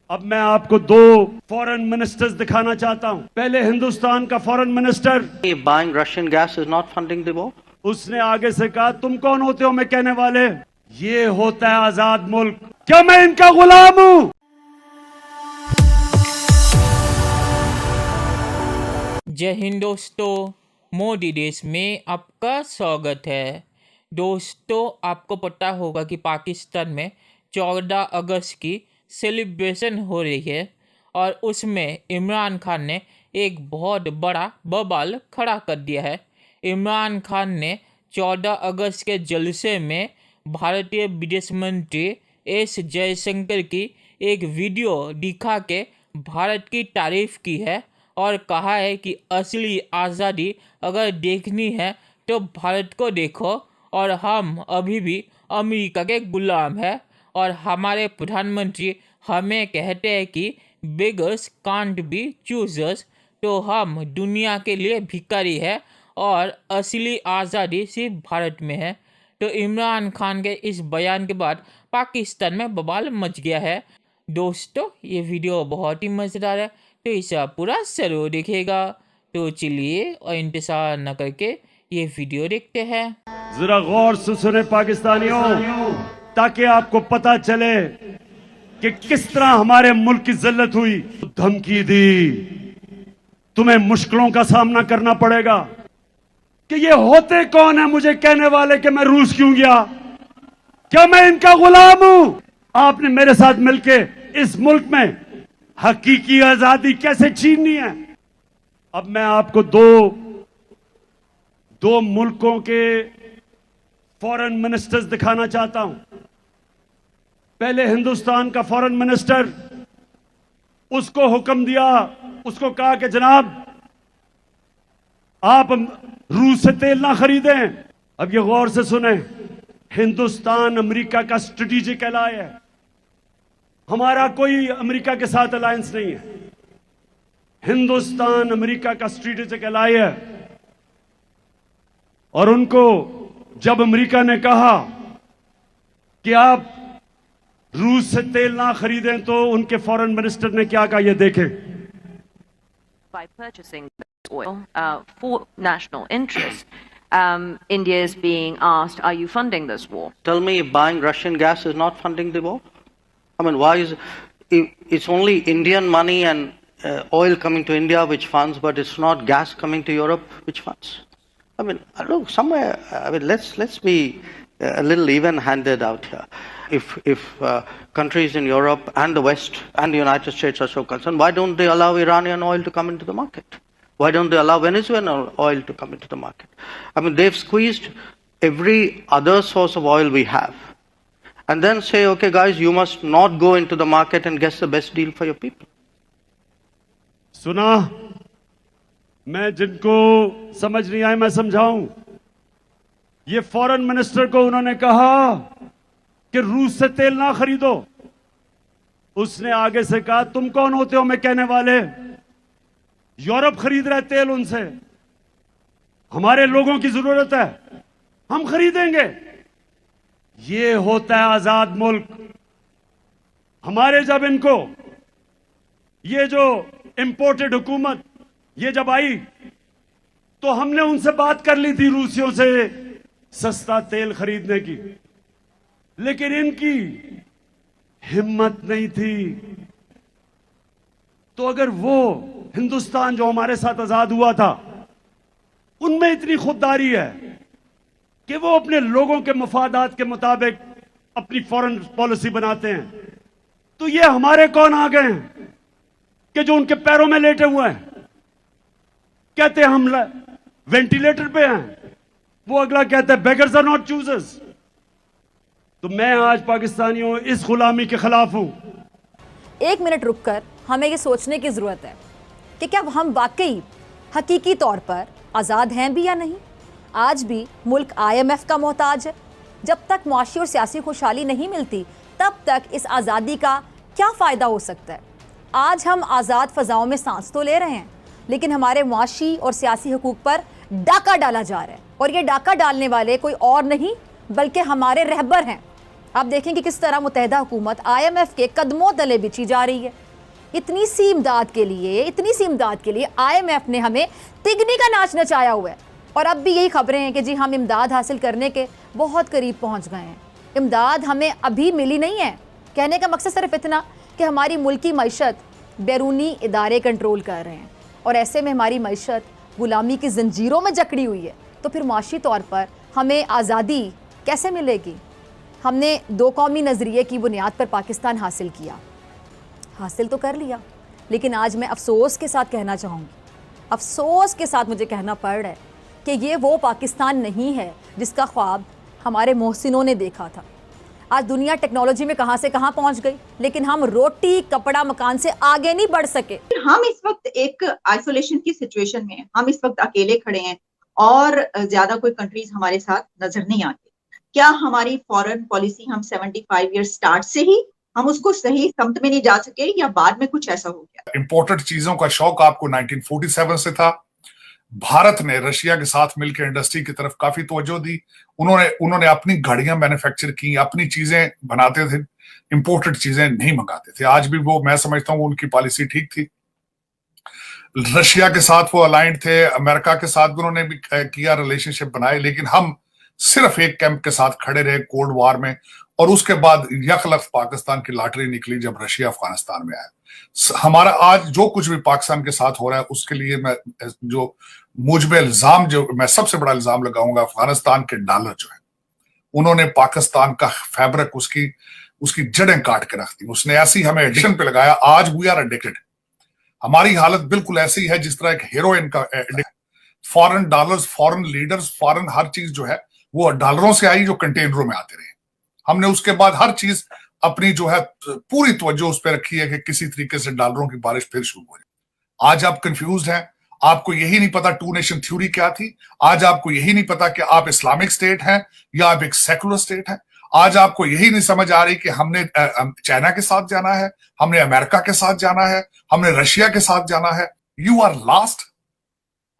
अब मैं आपको दो फॉरेन मिनिस्टर्स दिखाना चाहता हूं। पहले हिंदुस्तान का foreign minister, Buying Russian gas is not funding the war. उसने आगे से कहा, तुम कौन होते हो मैं कहने वाले, ये होता है आजाद मुल्क। क्या मैं इनका गुलाम हूं? जय हिंद दोस्तों, मोदी देश में आपका स्वागत है। दोस्तों, आपको पता होगा कि पाकिस्तान में 14 अगस्त की सेलिब्रेशन हो रही है और उसमें इमरान खान ने एक बहुत बड़ा बवाल खड़ा कर दिया है। इमरान खान ने 14 अगस्त के जलसे में भारतीय विदेश मंत्री एस जयशंकर की एक वीडियो दिखा के भारत की तारीफ की है और कहा है कि असली आज़ादी अगर देखनी है तो भारत को देखो और हम अभी भी अमेरिका के गुलाम हैं और हमारे प्रधानमंत्री हमें कहते हैं कि बेगर्स कांट बी चूजर्स, तो हम दुनिया के लिए भिखारी है और असली आज़ादी सिर्फ भारत में है। तो इमरान खान के इस बयान के बाद पाकिस्तान में बवाल मच गया है। दोस्तों, ये वीडियो बहुत ही मज़ेदार है, तो इसे पूरा जरूर देखिएगा। तो चलिए और इंतजार न करके ये वीडियो देखते हैं। जरा गौर से सुने पाकिस्तानियों, ताकि आपको पता चले कि किस तरह हमारे मुल्क की जिल्लत हुई। धमकी दी, तुम्हें मुश्किलों का सामना करना पड़ेगा। कि ये होते कौन है मुझे कहने वाले कि मैं रूस क्यों गया? क्या मैं इनका गुलाम हूं? आपने मेरे साथ मिलके इस मुल्क में हकीकी आजादी कैसे छीननी है। अब मैं आपको दो मुल्कों के फॉरेन मिनिस्टर्स दिखाना चाहता हूं। पहले हिंदुस्तान का फॉरेन मिनिस्टर, उसको हुक्म दिया, उसको कहा कि जनाब आप रूस से तेल ना खरीदें। अब ये गौर से सुने, हिंदुस्तान अमेरिका का स्ट्रेटेजिक एलाय है। हमारा कोई अमेरिका के साथ अलायंस नहीं है। हिंदुस्तान अमेरिका का स्ट्रेटेजिक एलाय है और उनको जब अमेरिका ने कहा कि आप रूस से तेल ना खरीदें तो उनके फॉरेन मिनिस्टर ने क्या कहा, ये देखें। By purchasing oil for national interest, India is being asked, are you funding this war? Tell me, buying Russian gas is not funding the war? I mean, why is it's only Indian money and oil coming to India which funds, but it's not gas coming to Europe which funds? I mean, look, somewhere, I mean, let's be a little even-handed out here. If countries in Europe and the West and the United States are so concerned, why don't they allow Iranian oil to come into the market? Why don't they allow Venezuelan oil to come into the market? I mean, they've squeezed every other source of oil we have. And then say, okay guys, you must not go into the market and get the best deal for your people. सुना, मैं जिनको समझ नहीं आए मैं समझाऊं। ये foreign minister को उन्होंने कहा कि रूस से तेल ना खरीदो। उसने आगे से कहा, तुम कौन होते हो मैं कहने वाले, यूरोप खरीद रहा है तेल उनसे, हमारे लोगों की जरूरत है, हम खरीदेंगे। ये होता है आजाद मुल्क। हमारे जब इनको ये जो इंपोर्टेड हुकूमत ये जब आई तो हमने उनसे बात कर ली थी रूसियों से सस्ता तेल खरीदने की, लेकिन इनकी हिम्मत नहीं थी। तो अगर वो हिंदुस्तान जो हमारे साथ आजाद हुआ था उनमें इतनी खुददारी है कि वो अपने लोगों के मफादात के मुताबिक अपनी फॉरेन पॉलिसी बनाते हैं, तो ये हमारे कौन आ गए हैं कि जो उनके पैरों में लेटे हुए हैं, कहते हैं हम वेंटिलेटर पे हैं, वो अगला कहता है बेगर्स आर नॉट चूजर्स। तो मैं आज पाकिस्तानियों इस गुलामी के खिलाफ हूं। एक मिनट रुककर हमें ये सोचने की जरूरत है कि क्या हम वाकई हकीकी तौर पर आज़ाद हैं भी या नहीं। आज भी मुल्क IMF का मोहताज है। जब तक मुआशी और सियासी खुशहाली नहीं मिलती तब तक इस आज़ादी का क्या फ़ायदा हो सकता है। आज हम आज़ाद फ़ज़ाओं में सांस तो ले रहे हैं, लेकिन हमारे मुआशी और सियासी हकूक़ पर डाका डाला जा रहा है और ये डाका डालने वाले कोई और नहीं बल्कि हमारे रहबर हैं। आप देखें कि किस तरह मुत्तहिदा हुकूमत IMF के कदमों तले बिछी जा रही है। इतनी सी इमदाद के लिए IMF ने हमें तिगनी का नाच नचाया हुआ है। और अब भी यही खबरें हैं कि जी हम इमदाद हासिल करने के बहुत करीब पहुंच गए हैं। इमदाद हमें अभी मिली नहीं है। कहने का मकसद सिर्फ इतना कि हमारी मुल्की मईशत बैरूनी इदारे कंट्रोल कर रहे हैं और ऐसे में हमारी मईशत गुलामी की जंजीरों में जकड़ी हुई है। तो फिर माशी तौर पर हमें आज़ादी कैसे मिलेगी? हमने दो कौमी नज़रिए की बुनियाद पर पाकिस्तान हासिल तो कर लिया, लेकिन आज मैं अफसोस के साथ कहना चाहूँगी, अफसोस के साथ मुझे कहना पड़ रहा है कि ये वो पाकिस्तान नहीं है जिसका ख्वाब हमारे मोहसिनों ने देखा था। आज दुनिया टेक्नोलॉजी में कहाँ से कहाँ पहुँच गई, लेकिन हम रोटी कपड़ा मकान से आगे नहीं बढ़ सके। हम इस वक्त एक आइसोलेशन की सिचुएशन में हैं। हम इस वक्त अकेले खड़े हैं और ज्यादा कोई कंट्रीज हमारे साथ नजर नहीं आती। क्या हमारी फॉरेन पॉलिसी हम 75 ईयर स्टार्ट से ही हम उसको सही समत में नहीं जा सके या बाद में कुछ ऐसा हो गया? इंपोर्टेड चीजों का शौक आपको 1947 से था। भारत ने रशिया के साथ मिलकर इंडस्ट्री की तरफ काफी तवज्जो दी। उन्होंने अपनी गाड़ियां मैन्युफैक्चर की, अपनी चीजें बनाते थे, इंपोर्टेड चीजें नहीं मंगाते थे। आज भी वो, मैं समझता हूँ, उनकी पॉलिसी ठीक थी। रशिया के साथ वो अलाइंड थे, अमेरिका के साथ भी उन्होंने भी किया, रिलेशनशिप बनाए, लेकिन हम सिर्फ एक कैंप के साथ खड़े रहे कोल्ड वार में। और उसके बाद यखलख पाकिस्तान की लॉटरी निकली जब रशिया अफगानिस्तान में आया। हमारा आज जो कुछ भी पाकिस्तान के साथ हो रहा है उसके लिए मैं जो मुझे इल्जाम, जो मैं सबसे बड़ा इल्जाम लगाऊंगा, अफगानिस्तान के डॉलर जो है, उन्होंने पाकिस्तान का फैब्रिक, उसकी जड़ें काट के रख दी। उसने ऐसी हमें एडिक्शन पे लगाया। आज वी आर एडिक्टेड। हमारी हालत बिल्कुल ऐसी है जिस तरह एक हीरोइन का addict. Foreign dollars, foreign leaders, foreign हर चीज जो है वो डॉलरों से आई, जो कंटेनरों में आते रहे। हमने उसके बाद हर चीज अपनी जो है पूरी तवज्जो उस पर रखी है कि किसी तरीके से डॉलरों की बारिश फिर शुरू हो जाए। आज आप कंफ्यूज हैं। आपको यही नहीं पता टू नेशन थ्योरी क्या थी। आज आपको यही नहीं पता कि आप इस्लामिक स्टेट हैं या आप एक सेकुलर स्टेट हैं। आज आपको यही नहीं समझ आ रही कि हमने चाइना के साथ जाना है, हमने अमेरिका के साथ जाना है, हमने रशिया के साथ जाना है। You are last.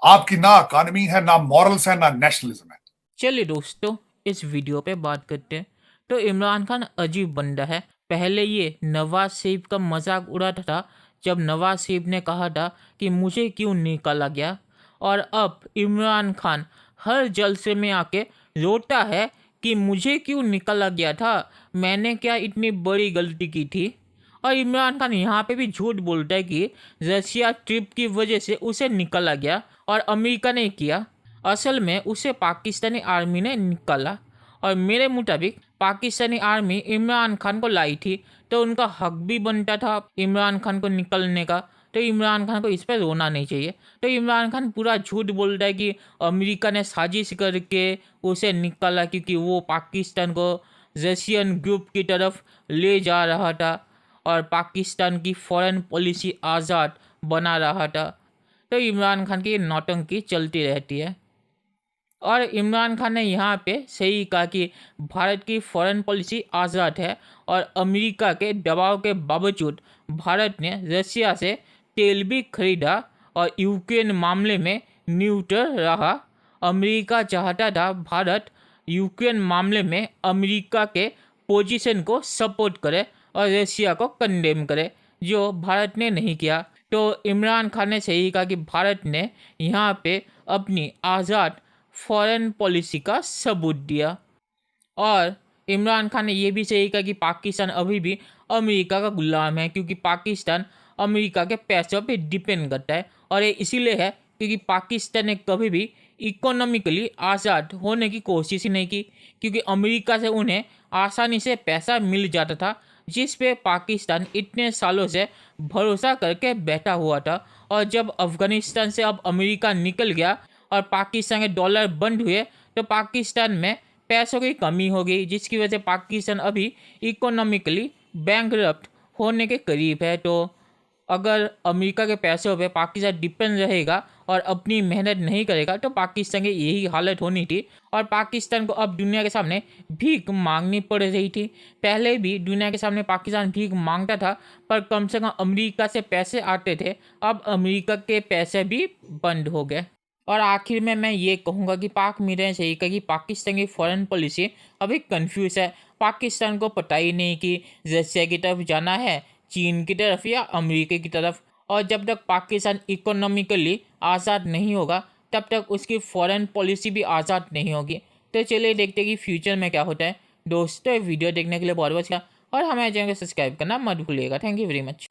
आपकी ना इकॉनमी है, ना मॉरल्स है, ना नेशनलिज्म है। चलिए दोस्तों, इस वीडियो पे बात करते हैं। तो इमरान खान अजीब बंदा है। पहले ये नवाज शरीफ का मजाक उड़ाता था जब नवाज शरीफ ने कहा था कि मुझे क्यों निकाला गया, और अब इमरान खान हर जलसे में आके रोता है कि मुझे क्यों निकाला गया था, मैंने क्या इतनी बड़ी गलती की थी। और इमरान खान यहाँ पे भी झूठ बोलता है कि रशिया ट्रिप की वजह से उसे निकाला गया और अमेरिका ने किया। असल में उसे पाकिस्तानी आर्मी ने निकाला, और मेरे मुताबिक पाकिस्तानी आर्मी इमरान खान को लाई थी, तो उनका हक भी बनता था इमरान खान को निकलने का। तो इमरान खान को इस पर रोना नहीं चाहिए। तो इमरान खान पूरा झूठ बोलता है कि अमेरिका ने साजिश करके उसे निकाला क्योंकि वो पाकिस्तान को रशियन ग्रुप की तरफ ले जा रहा था और पाकिस्तान की फॉरेन पॉलिसी आज़ाद बना रहा था। तो इमरान खान की नौटंकी चलती रहती है। और इमरान खान ने यहाँ पे सही कहा कि भारत की फॉरेन पॉलिसी आज़ाद है और अमेरिका के दबाव के बावजूद भारत ने रशिया से तेल भी खरीदा और यूक्रेन मामले में न्यूट्रल रहा। अमेरिका चाहता था भारत यूक्रेन मामले में अमेरिका के पोजीशन को सपोर्ट करे और रशिया को कंडेम करे, जो भारत ने नहीं किया। तो इमरान खान ने सही कहा कि भारत ने यहाँ पे अपनी आज़ाद फॉरेन पॉलिसी का सबूत दिया। और इमरान खान ने यह भी सही कहा कि पाकिस्तान अभी भी अमेरिका का गुलाम है, क्योंकि पाकिस्तान अमेरिका के पैसों पे डिपेंड करता है। और ये इसीलिए है क्योंकि पाकिस्तान ने कभी भी इकोनॉमिकली आज़ाद होने की कोशिश ही नहीं की, क्योंकि अमेरिका से उन्हें आसानी से पैसा मिल जाता था, जिस पे पाकिस्तान इतने सालों से भरोसा करके बैठा हुआ था। और जब अफ़गानिस्तान से अब अमेरिका निकल गया और पाकिस्तान के डॉलर बंद हुए, तो पाकिस्तान में पैसों की कमी हो गई, जिसकी वजह से पाकिस्तान अभी इकोनॉमिकली बैंकरप्ट होने के करीब है। तो अगर अमेरिका के पैसों पे पाकिस्तान डिपेंड रहेगा और अपनी मेहनत नहीं करेगा तो पाकिस्तान की यही हालत होनी थी और पाकिस्तान को अब दुनिया के सामने भीख मांगनी पड़ रही थी। पहले भी दुनिया के सामने पाकिस्तान भीख मांगता था, पर कम से कम अमेरिका से पैसे आते थे। अब अमेरिका के पैसे भी बंद हो गए। और आखिर में मैं ये कहूँगा कि पाक मीडिया ने सही कहा कि पाकिस्तान की फॉरेन पॉलिसी अभी कंफ्यूज है। पाकिस्तान को पता ही नहीं कि रशिया की तरफ जाना है, चीन की तरफ या अमेरिका की तरफ। और जब तक पाकिस्तान इकोनॉमिकली आज़ाद नहीं होगा तब तक उसकी फॉरेन पॉलिसी भी आज़ाद नहीं होगी। तो चलिए देखते हैं कि फ्यूचर में क्या होता है। दोस्तों वीडियो देखने के लिए बहुत बहुत शुक्रिया और हमारे चैनल को सब्सक्राइब करना मत भूलिएगा। Thank you very much.